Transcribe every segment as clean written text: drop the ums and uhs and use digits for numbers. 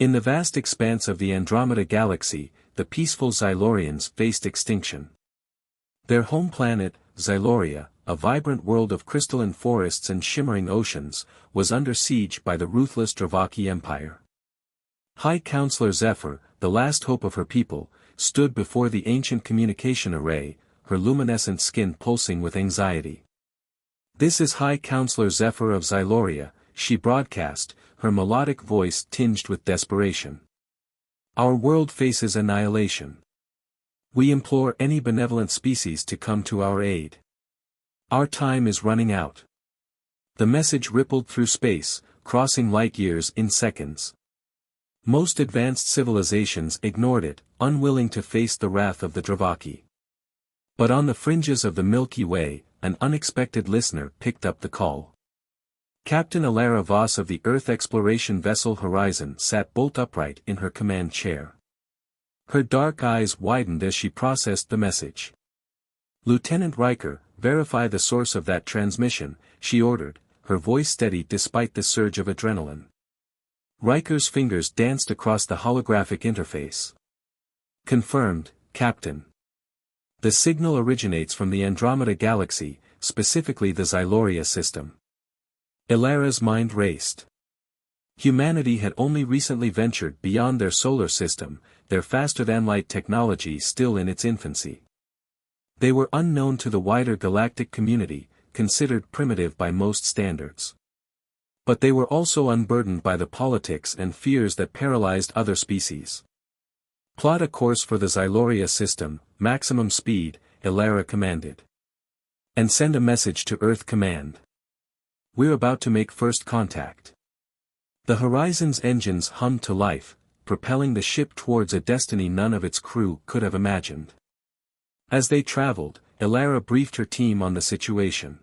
In the vast expanse of the Andromeda Galaxy, the peaceful Xylorians faced extinction. Their home planet, Xyloria, a vibrant world of crystalline forests and shimmering oceans, was under siege by the ruthless Dravaki Empire. High Counselor Zephyr, the last hope of her people, stood before the ancient communication array, her luminescent skin pulsing with anxiety. "This is High Counselor Zephyr of Xyloria," she broadcast, her melodic voice tinged with desperation. "Our world faces annihilation. We implore any benevolent species to come to our aid. Our time is running out." The message rippled through space, crossing light years in seconds. Most advanced civilizations ignored it, unwilling to face the wrath of the Dravaki. But on the fringes of the Milky Way, an unexpected listener picked up the call. Captain Alara Voss of the Earth exploration vessel Horizon sat bolt upright in her command chair. Her dark eyes widened as she processed the message. "Lieutenant Riker, verify the source of that transmission," she ordered, her voice steady despite the surge of adrenaline. Riker's fingers danced across the holographic interface. "Confirmed, Captain. The signal originates from the Andromeda Galaxy, specifically the Xyloria system." Ilara's mind raced. Humanity had only recently ventured beyond their solar system, their faster-than-light technology still in its infancy. They were unknown to the wider galactic community, considered primitive by most standards. But they were also unburdened by the politics and fears that paralyzed other species. "Plot a course for the Xyloria system, maximum speed," Ilara commanded. "And send a message to Earth Command. We're about to make first contact." The Horizon's engines hummed to life, propelling the ship towards a destiny none of its crew could have imagined. As they traveled, Ilara briefed her team on the situation.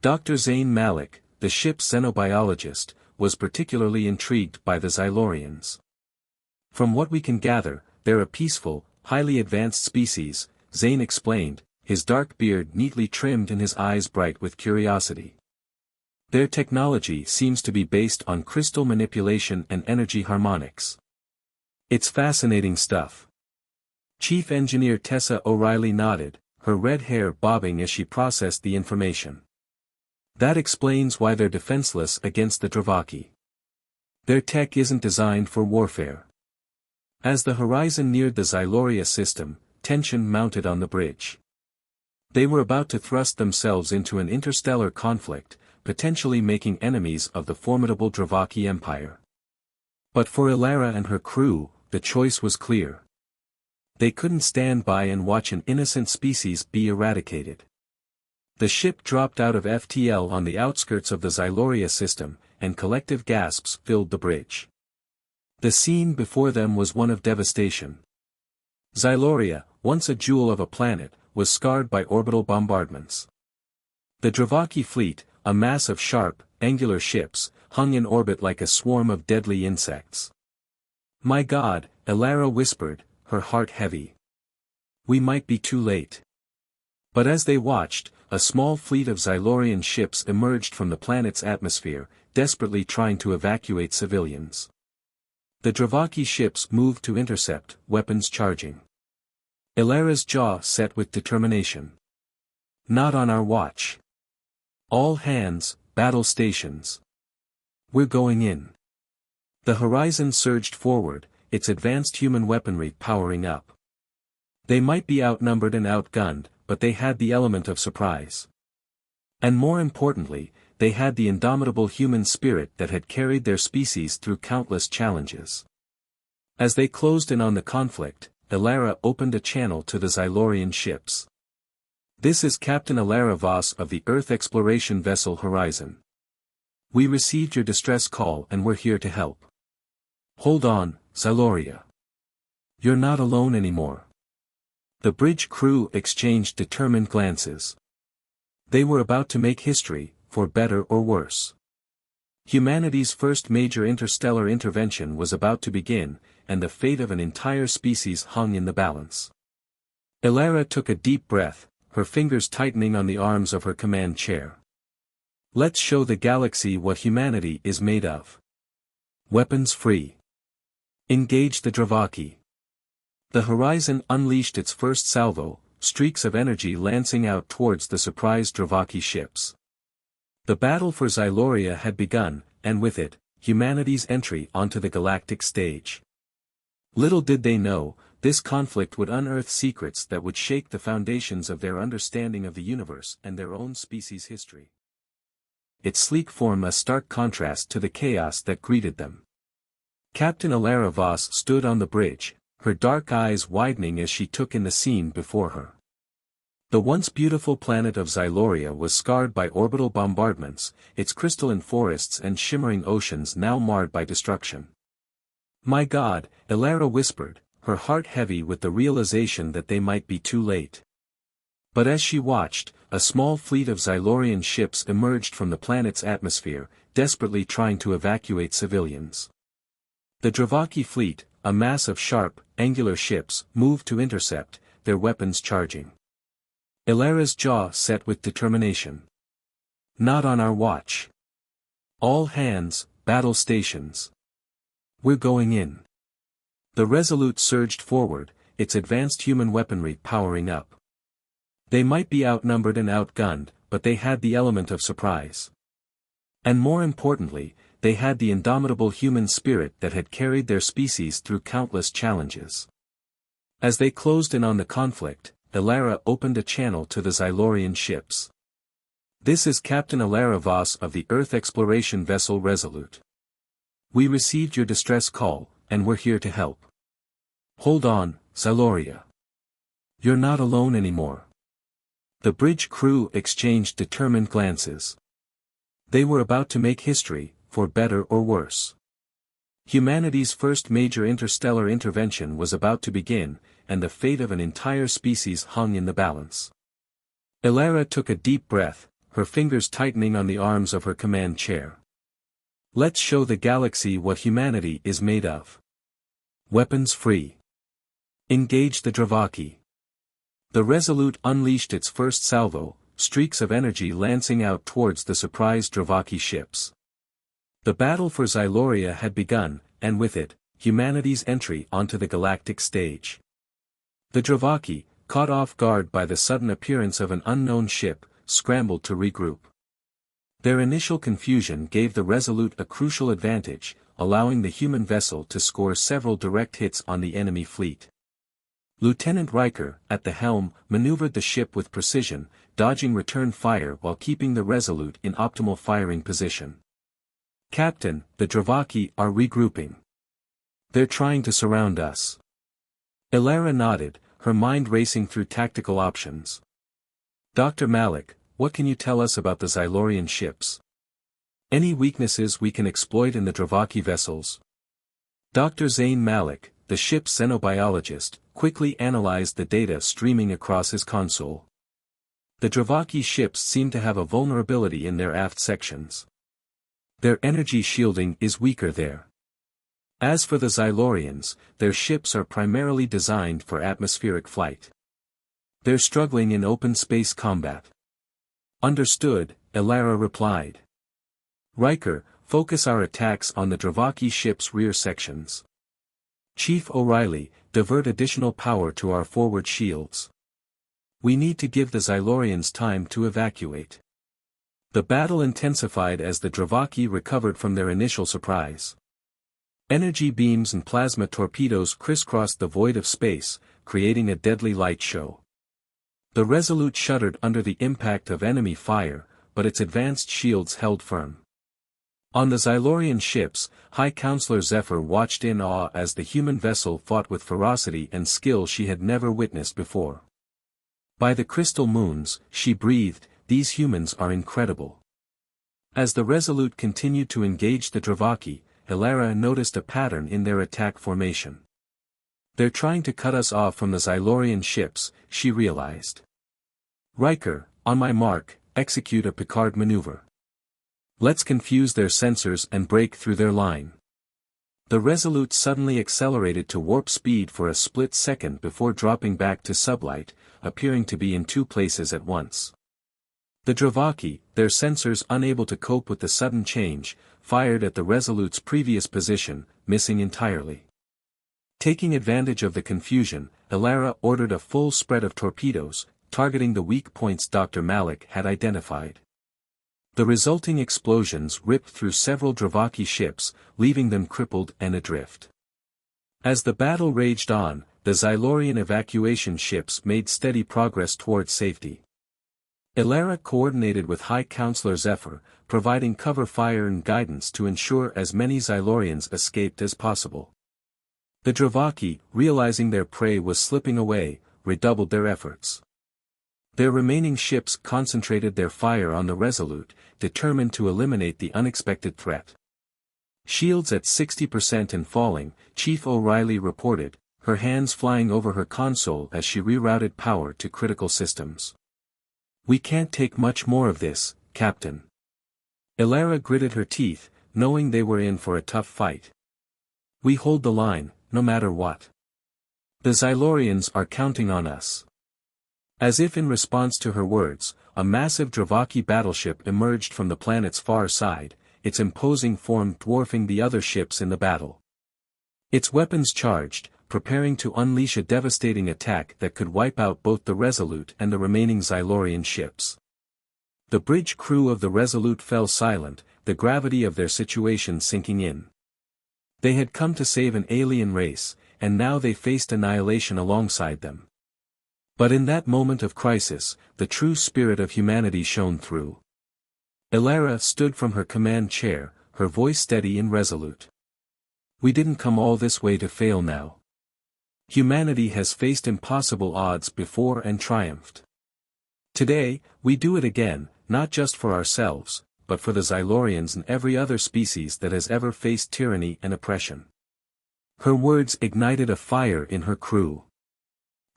Dr. Zain Malik, the ship's xenobiologist, was particularly intrigued by the Xylorians. "From what we can gather, they're a peaceful, highly advanced species," Zain explained, his dark beard neatly trimmed and his eyes bright with curiosity. "Their technology seems to be based on crystal manipulation and energy harmonics. It's fascinating stuff." Chief Engineer Tessa O'Reilly nodded, her red hair bobbing as she processed the information. "That explains why they're defenseless against the Dravaki. Their tech isn't designed for warfare." As the Horizon neared the Xyloria system, tension mounted on the bridge. They were about to thrust themselves into an interstellar conflict, potentially making enemies of the formidable Dravaki Empire. But for Ilara and her crew, the choice was clear. They couldn't stand by and watch an innocent species be eradicated. The ship dropped out of FTL on the outskirts of the Xyloria system, and collective gasps filled the bridge. The scene before them was one of devastation. Xyloria, once a jewel of a planet, was scarred by orbital bombardments. The Dravaki fleet, a mass of sharp, angular ships, hung in orbit like a swarm of deadly insects. "My God," Ilara whispered, her heart heavy. "We might be too late." But as they watched, a small fleet of Xylorian ships emerged from the planet's atmosphere, desperately trying to evacuate civilians. The Dravaki ships moved to intercept, weapons charging. Ilara's jaw set with determination. "Not on our watch. All hands, battle stations. We're going in." The Horizon surged forward, its advanced human weaponry powering up. They might be outnumbered and outgunned, but they had the element of surprise. And more importantly, they had the indomitable human spirit that had carried their species through countless challenges. As they closed in on the conflict, Ilara opened a channel to the Xylorian ships. "This is Captain Alara Voss of the Earth exploration vessel Horizon. We received your distress call and we're here to help. Hold on, Xyloria. You're not alone anymore." The bridge crew exchanged determined glances. They were about to make history, for better or worse. Humanity's first major interstellar intervention was about to begin, and the fate of an entire species hung in the balance. Ilara took a deep breath, her fingers tightening on the arms of her command chair. "Let's show the galaxy what humanity is made of. Weapons free." Engage the Dravaki. The horizon unleashed its first salvo, streaks of energy lancing out towards the surprised Dravaki ships. The battle for Xyloria had begun, and with it, humanity's entry onto the galactic stage. Little did they know, this conflict would unearth secrets that would shake the foundations of their understanding of the universe and their own species' history. Its sleek form a stark contrast to the chaos that greeted them. Captain Alara Voss stood on the bridge, her dark eyes widening as she took in the scene before her. The once beautiful planet of Xyloria was scarred by orbital bombardments, its crystalline forests and shimmering oceans now marred by destruction. "My God," Alara whispered, her heart heavy with the realization that they might be too late. But as she watched, a small fleet of Xylorian ships emerged from the planet's atmosphere, desperately trying to evacuate civilians. The Dravaki fleet, a mass of sharp, angular ships, moved to intercept, their weapons charging. Alara's jaw set with determination. "Not on our watch. All hands, battle stations. We're going in." The Resolute surged forward, its advanced human weaponry powering up. They might be outnumbered and outgunned, but they had the element of surprise. And more importantly, they had the indomitable human spirit that had carried their species through countless challenges. As they closed in on the conflict, Alara opened a channel to the Xylorian ships. "This is Captain Alara Voss of the Earth exploration vessel Resolute. We received your distress call, and we're here to help. Hold on, Xyloria. You're not alone anymore." The bridge crew exchanged determined glances. They were about to make history, for better or worse. Humanity's first major interstellar intervention was about to begin, and the fate of an entire species hung in the balance. Alara took a deep breath, her fingers tightening on the arms of her command chair. "Let's show the galaxy what humanity is made of. Weapons free. Engage the Dravaki." The Resolute unleashed its first salvo, streaks of energy lancing out towards the surprised Dravaki ships. The battle for Xyloria had begun, and with it, humanity's entry onto the galactic stage. The Dravaki, caught off guard by the sudden appearance of an unknown ship, scrambled to regroup. Their initial confusion gave the Resolute a crucial advantage, allowing the human vessel to score several direct hits on the enemy fleet. Lieutenant Riker, at the helm, maneuvered the ship with precision, dodging return fire while keeping the Resolute in optimal firing position. "Captain, the Dravaki are regrouping. They're trying to surround us." Alara nodded, her mind racing through tactical options. "Dr. Malik, what can you tell us about the Xylorian ships? Any weaknesses we can exploit in the Dravaki vessels?" Dr. Zain Malik, the ship's xenobiologist, quickly analyzed the data streaming across his console. The Dravaki ships seem to have a vulnerability in their aft sections. Their energy shielding is weaker there. As for the Xylorians, their ships are primarily designed for atmospheric flight. They're struggling in open space combat. "Understood," Alara replied. "Riker, focus our attacks on the Dravaki ship's rear sections. Chief O'Reilly, divert additional power to our forward shields. We need to give the Xylorians time to evacuate." The battle intensified as the Dravaki recovered from their initial surprise. Energy beams and plasma torpedoes crisscrossed the void of space, creating a deadly light show. The Resolute shuddered under the impact of enemy fire, but its advanced shields held firm. On the Xylorian ships, High Counselor Zephyr watched in awe as the human vessel fought with ferocity and skill she had never witnessed before. "By the crystal moons," she breathed, "these humans are incredible." As the Resolute continued to engage the Dravaki, Alara noticed a pattern in their attack formation. "They're trying to cut us off from the Xylorian ships," she realized. "Riker, on my mark, execute a Picard maneuver. Let's confuse their sensors and break through their line." The Resolute suddenly accelerated to warp speed for a split second before dropping back to sublight, appearing to be in two places at once. The Dravaki, their sensors unable to cope with the sudden change, fired at the Resolute's previous position, missing entirely. Taking advantage of the confusion, Elara ordered a full spread of torpedoes, targeting the weak points Dr. Malik had identified. The resulting explosions ripped through several Dravaki ships, leaving them crippled and adrift. As the battle raged on, the Xylorian evacuation ships made steady progress towards safety. Elara coordinated with High Counselor Zephyr, providing cover fire and guidance to ensure as many Xylorians escaped as possible. The Dravaki, realizing their prey was slipping away, redoubled their efforts. Their remaining ships concentrated their fire on the Resolute, determined to eliminate the unexpected threat. Shields at 60% and falling, Chief O'Reilly reported, her hands flying over her console as she rerouted power to critical systems. "We can't take much more of this, Captain." Elara gritted her teeth, knowing they were in for a tough fight. "We hold the line, no matter what. The Xylorians are counting on us." As if in response to her words, a massive Dravaki battleship emerged from the planet's far side, its imposing form dwarfing the other ships in the battle. Its weapons charged, preparing to unleash a devastating attack that could wipe out both the Resolute and the remaining Xylorian ships. The bridge crew of the Resolute fell silent, the gravity of their situation sinking in. They had come to save an alien race, and now they faced annihilation alongside them. But in that moment of crisis, the true spirit of humanity shone through. Elara stood from her command chair, her voice steady and resolute. "We didn't come all this way to fail now. Humanity has faced impossible odds before and triumphed. Today, we do it again, not just for ourselves, but for the Xylorians and every other species that has ever faced tyranny and oppression." Her words ignited a fire in her crew.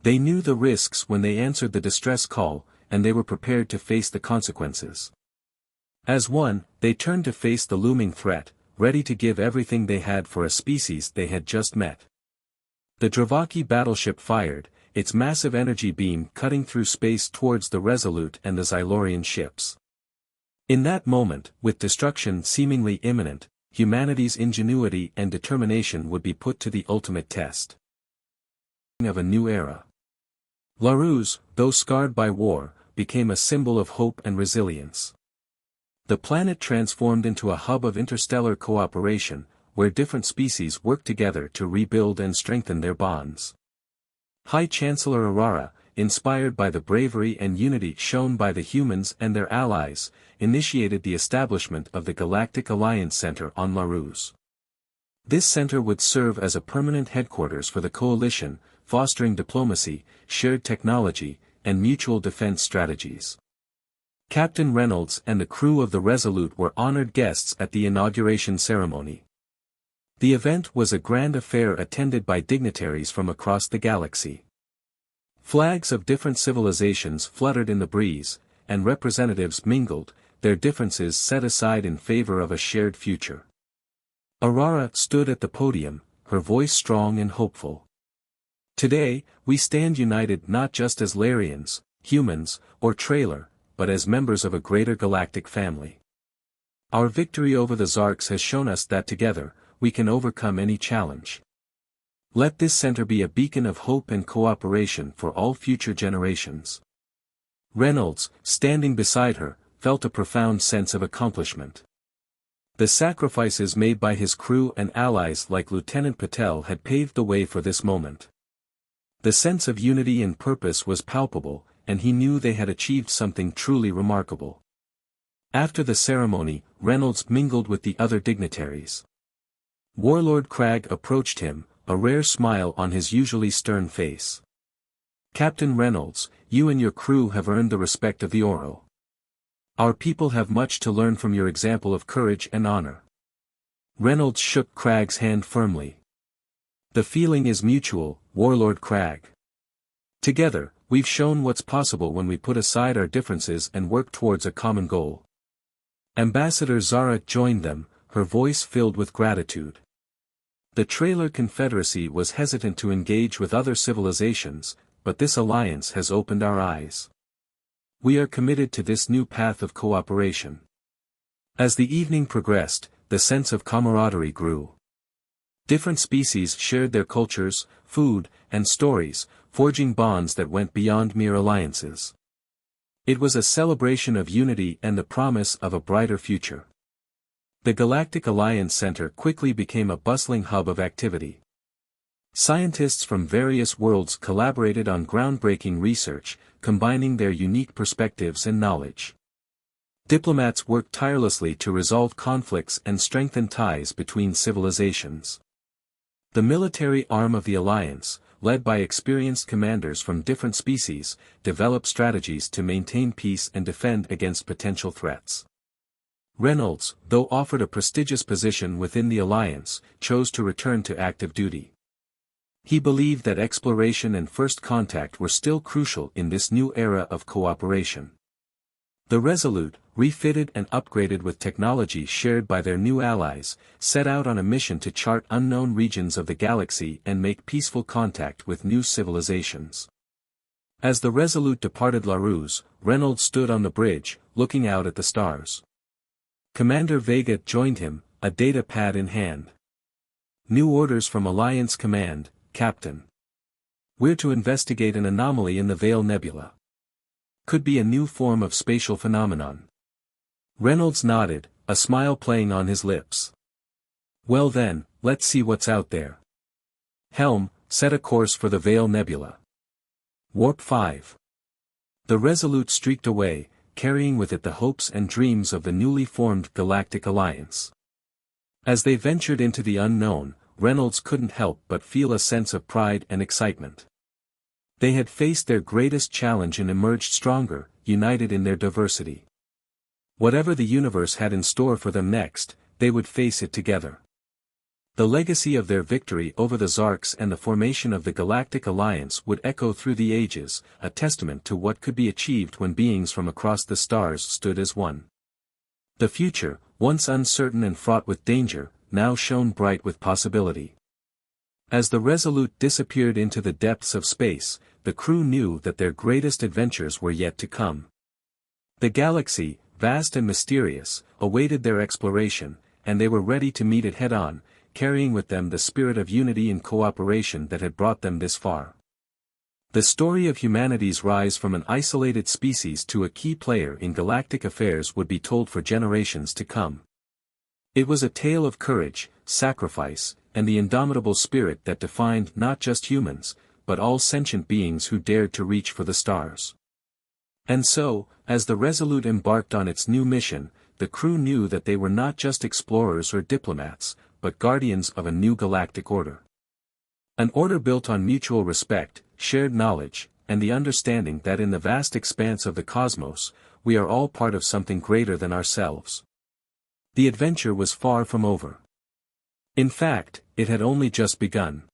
They knew the risks when they answered the distress call, and they were prepared to face the consequences. As one, they turned to face the looming threat, ready to give everything they had for a species they had just met. The Dravaki battleship fired, its massive energy beam cutting through space towards the Resolute and the Xylorian ships. In that moment, with destruction seemingly imminent, humanity's ingenuity and determination would be put to the ultimate test. Of a new era. Laruz, though scarred by war, became a symbol of hope and resilience. The planet transformed into a hub of interstellar cooperation, where different species worked together to rebuild and strengthen their bonds. High Chancellor Aurora, inspired by the bravery and unity shown by the humans and their allies, initiated the establishment of the Galactic Alliance Center on Laruz. This center would serve as a permanent headquarters for the coalition, fostering diplomacy, shared technology, and mutual defense strategies. Captain Reynolds and the crew of the Resolute were honored guests at the inauguration ceremony. The event was a grand affair attended by dignitaries from across the galaxy. Flags of different civilizations fluttered in the breeze, and representatives mingled, their differences set aside in favor of a shared future. Aurora stood at the podium, her voice strong and hopeful. "Today, we stand united not just as Larians, humans, or Trailer, but as members of a greater galactic family. Our victory over the Zarks has shown us that together, we can overcome any challenge. Let this center be a beacon of hope and cooperation for all future generations." Reynolds, standing beside her, felt a profound sense of accomplishment. The sacrifices made by his crew and allies like Lieutenant Patel had paved the way for this moment. The sense of unity and purpose was palpable, and he knew they had achieved something truly remarkable. After the ceremony, Reynolds mingled with the other dignitaries. Warlord Cragg approached him, a rare smile on his usually stern face. "Captain Reynolds, you and your crew have earned the respect of the Oro. Our people have much to learn from your example of courage and honor." Reynolds shook Cragg's hand firmly. "The feeling is mutual, Warlord Cragg. Together, we've shown what's possible when we put aside our differences and work towards a common goal." Ambassador Zara joined them, her voice filled with gratitude. The Trailer Confederacy was hesitant to engage with other civilizations, but this alliance has opened our eyes. We are committed to this new path of cooperation. As the evening progressed, the sense of camaraderie grew. Different species shared their cultures, food, and stories, forging bonds that went beyond mere alliances. It was a celebration of unity and the promise of a brighter future. The Galactic Alliance Center quickly became a bustling hub of activity. Scientists from various worlds collaborated on groundbreaking research, combining their unique perspectives and knowledge. Diplomats worked tirelessly to resolve conflicts and strengthen ties between civilizations. The military arm of the Alliance, led by experienced commanders from different species, developed strategies to maintain peace and defend against potential threats. Reynolds, though offered a prestigious position within the Alliance, chose to return to active duty. He believed that exploration and first contact were still crucial in this new era of cooperation. The Resolute, refitted and upgraded with technology shared by their new allies, set out on a mission to chart unknown regions of the galaxy and make peaceful contact with new civilizations. As the Resolute departed La Ruse, Reynolds stood on the bridge, looking out at the stars. Commander Vega joined him, a data pad in hand. "New orders from Alliance Command, Captain. We're to investigate an anomaly in the Veil Nebula. Could be a new form of spatial phenomenon." Reynolds nodded, a smile playing on his lips. "Well then, let's see what's out there." Helm, set a course for the Veil Nebula. Warp 5. The Resolute streaked away, carrying with it the hopes and dreams of the newly formed Galactic Alliance. As they ventured into the unknown, Reynolds couldn't help but feel a sense of pride and excitement. They had faced their greatest challenge and emerged stronger, united in their diversity. Whatever the universe had in store for them next, they would face it together. The legacy of their victory over the Zarks and the formation of the Galactic Alliance would echo through the ages, a testament to what could be achieved when beings from across the stars stood as one. The future, once uncertain and fraught with danger, now shone bright with possibility. As the Resolute disappeared into the depths of space, the crew knew that their greatest adventures were yet to come. The galaxy, vast and mysterious, awaited their exploration, and they were ready to meet it head-on, carrying with them the spirit of unity and cooperation that had brought them this far. The story of humanity's rise from an isolated species to a key player in galactic affairs would be told for generations to come. It was a tale of courage, sacrifice, and the indomitable spirit that defined not just humans, but all sentient beings who dared to reach for the stars. And so, as the Resolute embarked on its new mission, the crew knew that they were not just explorers or diplomats, but guardians of a new galactic order. An order built on mutual respect, shared knowledge, and the understanding that in the vast expanse of the cosmos, we are all part of something greater than ourselves. The adventure was far from over. In fact, it had only just begun.